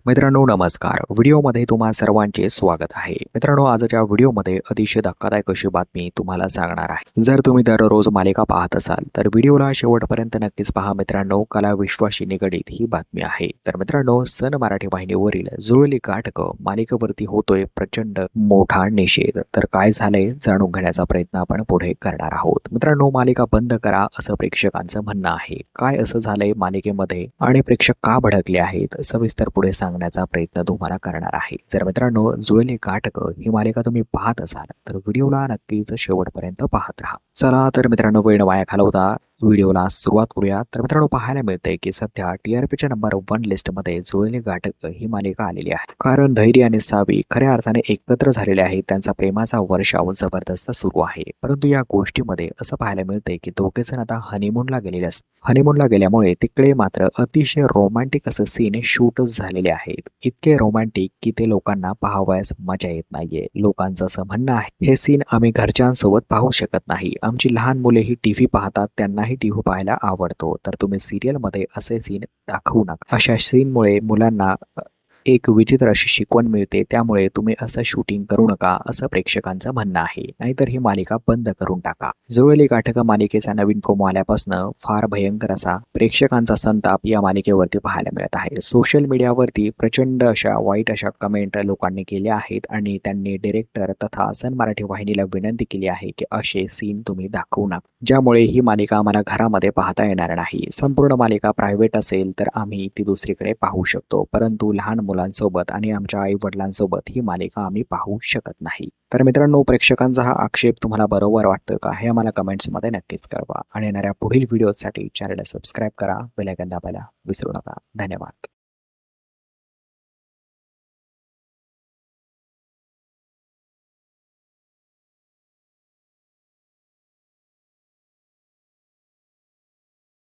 मित्रांनो नमस्कार. व्हिडिओमध्ये तुम्हा सर्वांचे स्वागत आहे. मित्रांनो आजच्या व्हिडिओमध्ये अतिशय धक्कादायक अशी बातमी तुम्हाला सांगणार आहे. जर तुम्ही दररोज मालिका पाहत असाल तर व्हिडिओला शेवटपर्यंत नक्कीच पहा मित्रांनो. कला विश्वाशी निगडीत ही बातमी आहे. तर मित्रांनो सन मराठी वाहिनीवरील जुळली गाठक मालिकेवरती होतोय प्रचंड मोठा निषेध. तर काय झालंय जाणून घेण्याचा प्रयत्न आपण पुढे करणार आहोत. मित्रांनो मालिका बंद करा असं प्रेक्षकांचं म्हणणं आहे. काय असं झालंय मालिकेमध्ये आणि प्रेक्षक का भडकले आहेत सविस्तर पुढे सांगण्याचा प्रयत्न तुम्हाला करणार आहे. जर मित्रांनो जुळली गाठक ही मालिका तुम्ही पाहत असाल तर व्हिडिओला नक्कीच शेवटपर्यंत पाहत राहा. चला तर मित्रांनो वेळ वाया घालवता व्हिडिओला सुरुवात करूया. तर मित्रांनो पाहायला मिळतंय की सध्या टीआरपीच्या नंबर 1 लिस्टमध्ये जुळली गाठक ही मालिका आलेली आहे. कारण धैर्य आणि सावी खऱ्या अर्थाने एकत्र झालेले आहेत. त्यांचा प्रेमाचा वर्षाव जबरदस्त सुरू आहे. परंतु या गोष्टीमध्ये असं पाहायला मिळतंय की दोघे जण आता हनीमूनला गेलेले असतात. हनीमूनला गेल्यामुळे तिकडे मात्र अतिशय रोमॅन्टिक असं सीन शूटच झालेले आहेत. इतके रोमॅन्टिक की ते लोकांना पाहावयास मजा येत नाहीये. लोकांचं असं म्हणणं आहे हे सीन आम्ही घरच्यांसोबत पाहू शकत नाही. आमची लहान मुलेही टीव्ही पाहतात, त्यांनाही टीव्ही पाहायला आवडतो. तर तुम्ही सिरियलमध्ये असे सीन दाखवू नका. अशा सीनमुळे मुलांना एक विचित्र अशी शिकवण मिळते. त्यामुळे तुम्ही असं शूटिंग करू नका असं प्रेक्षकांचं म्हणणं आहे. नाहीतर ही मालिका बंद करून टाका. जुळली गाठक मालिकेचा नवीन प्रोमो आल्यापासून फार भयंकर असा प्रेक्षकांचा संताप या मालिकेवरती पाहायला मिळत आहे. सोशल मीडियावरती प्रचंड अशा वाईट अशा कमेंट लोकांनी केल्या आहेत आणि त्यांनी डिरेक्टर तथा सन मराठी वाहिनीला विनंती केली आहे की असे सीन तुम्ही दाखवू नका, ज्यामुळे ही मालिका आम्हाला घरामध्ये पाहता येणार नाही. संपूर्ण मालिका प्रायव्हेट असेल तर आम्ही ती दुसरीकडे पाहू शकतो, परंतु लहान मुलांसोबत आणि आमच्या आई वडिलांसोबत ही मालिका आम्ही पाहू शकत नाही. तर मित्रांनो प्रेक्षकांचा हा आक्षेप तुम्हाला बरोबर वाटतोय का हे आम्हाला कमेंट्समध्ये नक्कीच कळवा आणि येणाऱ्या पुढील व्हिडिओसाठी चॅनलला सबस्क्राईब करा, बेल आयकॉन दाबायला विसरू नका. धन्यवाद.